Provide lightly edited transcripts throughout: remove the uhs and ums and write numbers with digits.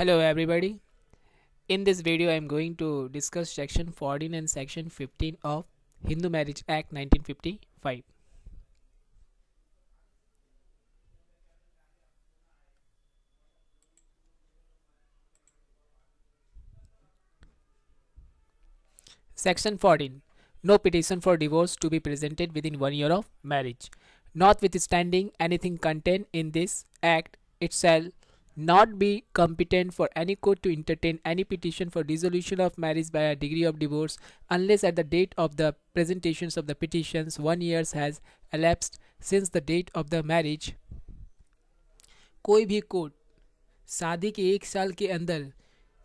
Hello everybody. In this video I am going to discuss section 14 and section 15 of Hindu Marriage Act 1955. Section 14. No petition for divorce to be presented within 1 year of marriage. Notwithstanding anything contained in this act, it shall not be competent for any court to entertain any petition for dissolution of marriage by a degree of divorce unless at the date of the presentations of the petitions 1 year has elapsed since the date of the marriage. कोई भी court शादी के 1 साल के अंदर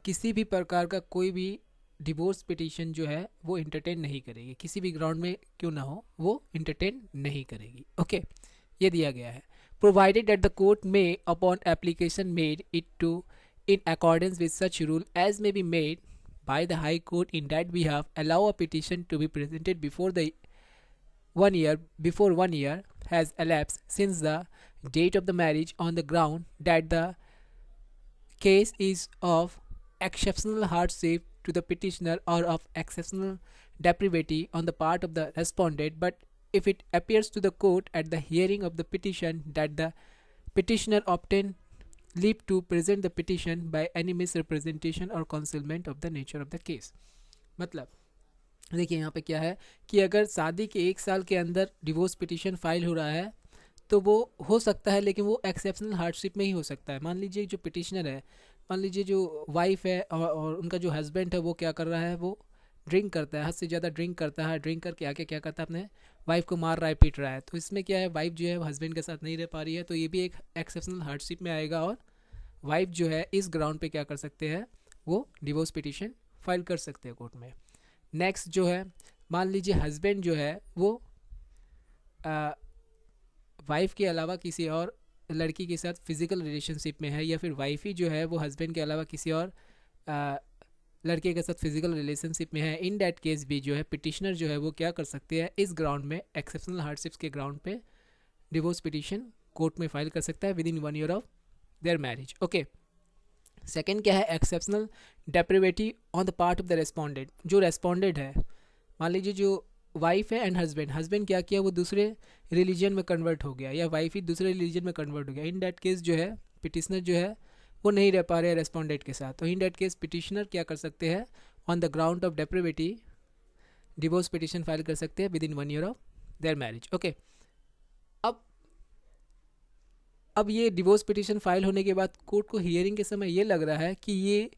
किसी भी प्रकार का कोई भी डिवोर्स पिटीशन जो है वो इंटरटेन नहीं करेगी, किसी भी ग्राउंड में क्यों ना हो वो इंटरटेन नहीं करेगी. ओके, ये दिया गया है. Provided that the court may upon application made it to in accordance with such rule as may be made by the high court in that behalf allow a petition to be presented before 1 year has elapsed since the date of the marriage on the ground that the case is of exceptional hardship to the petitioner or of exceptional depravity on the part of the respondent, but if it appears to the court at the hearing of the petition that the petitioner obtained leave to present the petition by any misrepresentation or concealment of the nature of the case. मतलब देखिए यहाँ पे क्या है कि अगर शादी के 1 साल के अंदर डिवोर्स पिटीशन फाइल हो रहा है तो वो हो सकता है, लेकिन वो एक्सेप्शनल हार्डशिप में ही हो सकता है. मान लीजिए जो पिटिशनर है, मान लीजिए जो वाइफ है और उनका जो हस्बैंड है वो क्या कर रहा है, वो ड्रिंक करता है, हद से ज़्यादा ड्रिंक करता है. ड्रिंक करके आके क्या करता है, अपने वाइफ को मार रहा है, पीट रहा है. तो इसमें क्या है, वाइफ जो है हस्बैंड के साथ नहीं रह पा रही है, तो ये भी एक एक्सेप्शनल हार्डशिप में आएगा और वाइफ जो है इस ग्राउंड पे क्या कर सकते हैं, वो डिवोर्स पिटिशन फाइल कर सकते हैं कोर्ट में. नेक्स्ट जो है, मान लीजिए हस्बैंड जो है वो वाइफ के अलावा किसी और लड़की के साथ फिजिकल रिलेशनशिप में है, या फिर वाइफ ही जो है वो हस्बैंड के अलावा किसी और लड़के के साथ फिजिकल रिलेशनशिप में है. इन डैट केस भी जो है पिटिशनर जो है वो क्या कर सकते हैं, इस ग्राउंड में एक्सेप्शनल हार्डशिप्स के ग्राउंड पे डिवोर्स पिटिशन कोर्ट में फाइल कर सकता है within 1 year of their marriage. Okay, second क्या है, exceptional depravity on the part of the respondent. जो रेस्पॉन्डेंट है, मान लीजिए जो वाइफ है एंड हस्बैंड क्या किया, वो दूसरे रिलीजन में कन्वर्ट हो गया, या वाइफ ही दूसरे रिलीजन में कन्वर्ट हो गया. इन डैट केस जो है पिटिशनर जो है वो नहीं रह पा रहे हैं रेस्पॉन्डेंट के साथ, तो इन डैट केस पिटिशनर क्या कर सकते हैं, on the ground of depravity divorce petition file कर सकते हैं within 1 year of their marriage. Okay, अब ये डिवोर्स पिटिशन फाइल होने के बाद कोर्ट को हियरिंग के समय ये लग रहा है कि ये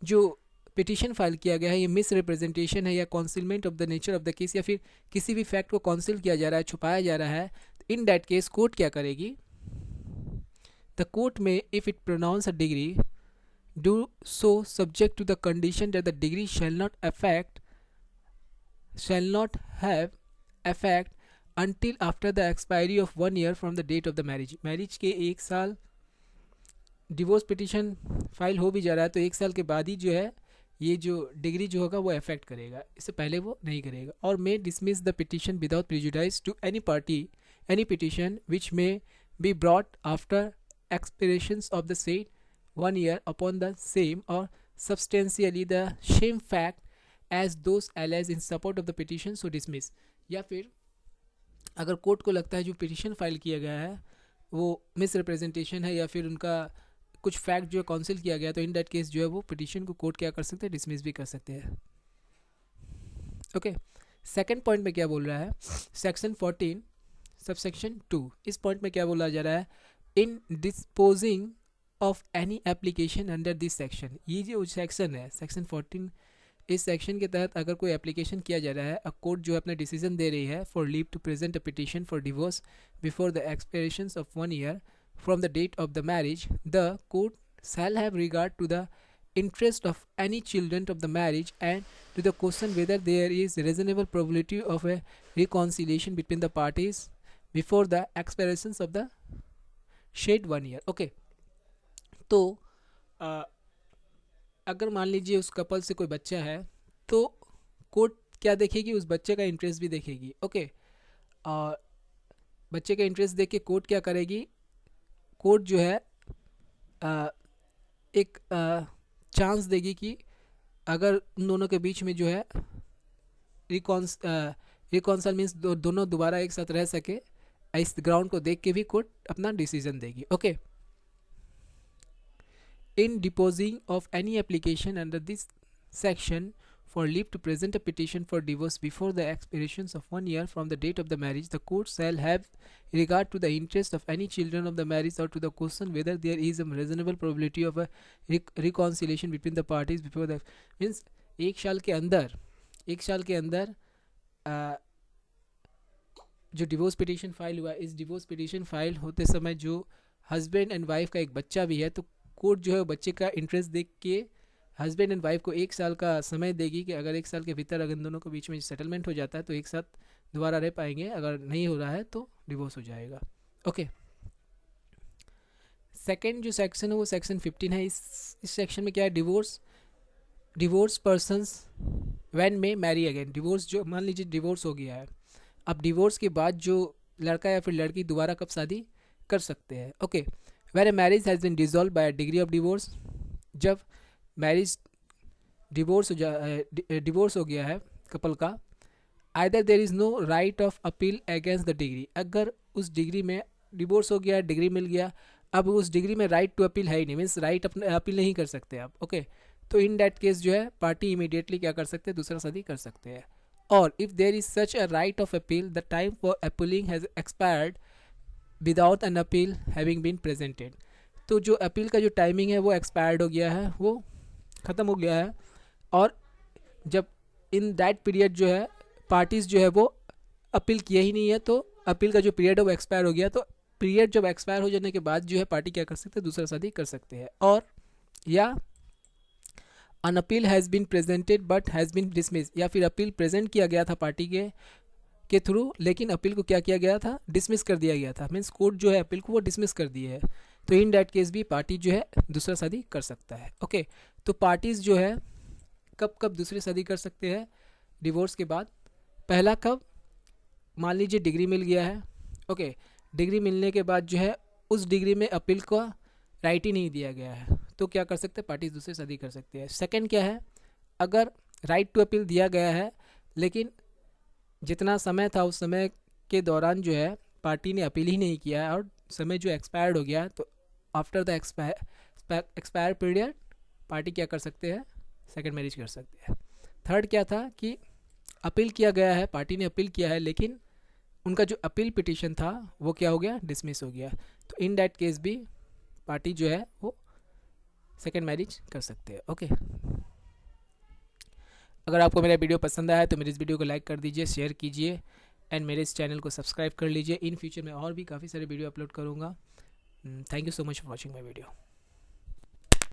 जो पिटिशन फाइल किया गया है ये मिस रिप्रेजेंटेशन है या concealment of the nature of the case, या फिर किसी भी फैक्ट को कॉन्सिल किया जा रहा है, छुपाया जा रहा है. इन दैट केस कोर्ट क्या करेगी, the court may if it pronounce a decree do so subject to the condition that the decree shall not have effect until after the expiry of 1 year from the date of the marriage. Marriage के 1 साल divorce petition file हो भी जा रहा है तो 1 साल के बाद ही जो है ये जो डिग्री जो होगा वो अफेक्ट करेगा, इससे पहले वो नहीं करेगा. और may dismiss the petition without prejudice to any party any petition which may be brought after expirations of the said 1 year upon the same or substantially the same fact as those alleged in support of the petition so dismiss. या फिर अगर court को लगता है जो petition file किया गया है वो मिस रिप्रेजेंटेशन है या फिर उनका कुछ फैक्ट जो है काउंसिल किया गया, तो इन दैट केस जो है वो पिटिशन को कोर्ट क्या कर सकते हैं, डिसमिस भी कर सकते हैं. ओके, सेकंड पॉइंट में क्या बोल रहा है, सेक्शन 14 सबसेक्शन 2. इस पॉइंट में क्या बोला जा रहा है, in disposing of any application under this section. ये जो सेक्शन है सेक्शन 14, इस सेक्शन के तहत अगर कोई एप्लीकेशन किया जा रहा है, अ कोर्ट जो है अपना डिसीजन दे रही है for leave to present a petition for divorce before the expiration of 1 year from the date of the marriage, the court shall have regard to the interest of any children of the marriage and to the question whether there is reasonable probability of a reconciliation between the parties before the expiration of the said 1 year. Okay, तो अगर मान लीजिए उस couple से कोई बच्चा है तो कोर्ट क्या देखेगी, उस बच्चे का इंटरेस्ट भी देखेगी. ओके, और बच्चे का इंटरेस्ट देख के कोर्ट क्या करेगी, कोर्ट जो है एक चांस देगी कि अगर उन दोनों के बीच में जो है रिकॉन्सल मीन्स दोनों दोबारा एक साथ रह सके, इस ग्राउंड को देख के भी कोर्ट अपना डिसीजन देगी। Okay, in disposing of any application under this section for leave to present a petition for divorce before the expiration of 1 year from the date of the marriage, the court shall have regard to the interest of any children of the marriage or to the question whether there is a reasonable probability of a reconciliation between the parties before the means एक साल के अंदर जो divorce petition file हुआ, इस divorce petition file होते समय जो हस्बैंड एंड वाइफ का एक बच्चा भी है, तो कोर्ट जो है बच्चे का इंटरेस्ट देख के हस्बैंड एंड वाइफ को 1 साल का समय देगी कि अगर 1 साल के भीतर अगर इन दोनों के बीच में सेटलमेंट हो जाता है तो एक साथ दोबारा रह पाएंगे, अगर नहीं हो रहा है तो डिवोर्स हो जाएगा। ओके, सेकंड जो सेक्शन है वो सेक्शन 15 है। इस सेक्शन में क्या है, डिवोर्स पर्सन्स व्हेन में मैरी अगेन। डिवोर्स जो मान लीजिए डिवोर्स हो गया है, अब डिवोर्स के बाद जो लड़का या फिर लड़की दोबारा कब शादी कर सकते हैं। Okay, when a marriage has been dissolved by a decree of divorce, जब मैरिज डिवोर्स हो गया है कपल का, either there is no right of appeal against the decree, अगर उस डिग्री में डिवोर्स हो गया, डिग्री मिल गया, अब उस डिग्री में राइट टू अपील है ही नहीं, मीन्स राइट अपने अपील नहीं कर सकते आप। ओके, तो इन डैट केस जो है पार्टी इमीडिएटली क्या कर सकते हैं, दूसरा शादी कर सकते हैं। और if there is such a right of appeal, the time for appealing has expired without an appeal having been presented, तो जो अपील का जो टाइमिंग है वो एक्सपायर्ड हो गया है, वो ख़त्म हो गया है। और जब इन दैट पीरियड जो है पार्टीज़ जो है वो अपील किया ही नहीं है, तो अपील का जो पीरियड है वो एक्सपायर हो गया, तो पीरियड जब एक्सपायर हो जाने के बाद जो है पार्टी क्या कर सकते हैं, दूसरा शादी कर सकते हैं। और या an appeal has been presented but has been dismissed, या फिर अपील प्रेजेंट किया गया था पार्टी के थ्रू, लेकिन अपील को क्या किया गया था, डिसमिस कर दिया गया था, मीन्स कोर्ट जो है अपील को वो डिसमिस कर दिए है, तो इन डैट केस भी पार्टी जो है दूसरा शादी कर सकता है। ओके, तो पार्टीज़ जो है कब कब दूसरी शादी कर सकते हैं डिवोर्स के बाद। पहला कब, मान लीजिए डिग्री मिल गया है। ओके, डिग्री मिलने के बाद जो है उस डिग्री में अपील का राइट ही नहीं दिया गया है, तो क्या कर सकते हैं, पार्टीज दूसरी शादी कर सकते हैं। सेकंड क्या है, अगर राइट टू अपील दिया गया है लेकिन जितना समय था उस समय के दौरान जो है पार्टी ने अपील ही नहीं किया है और समय जो एक्सपायर्ड हो गया है, तो after the expire period party क्या कर सकते हैं, सेकंड मैरिज कर सकते हैं। थर्ड क्या था कि अपील किया गया है, पार्टी ने अपील किया है लेकिन उनका जो अपील पिटीशन था वो क्या हो गया, डिसमिस हो गया, तो इन दैट केस भी पार्टी जो है वो सेकंड मैरिज कर सकते हैं। ओके, अगर आपको मेरा वीडियो पसंद आया तो मेरे इस वीडियो को लाइक कर दीजिए, शेयर कीजिए एंड मेरे इस चैनल को सब्सक्राइब कर लीजिए। इन फ्यूचर में और भी काफ़ी सारे वीडियो अपलोड करूँगा। Thank you so much for watching my video.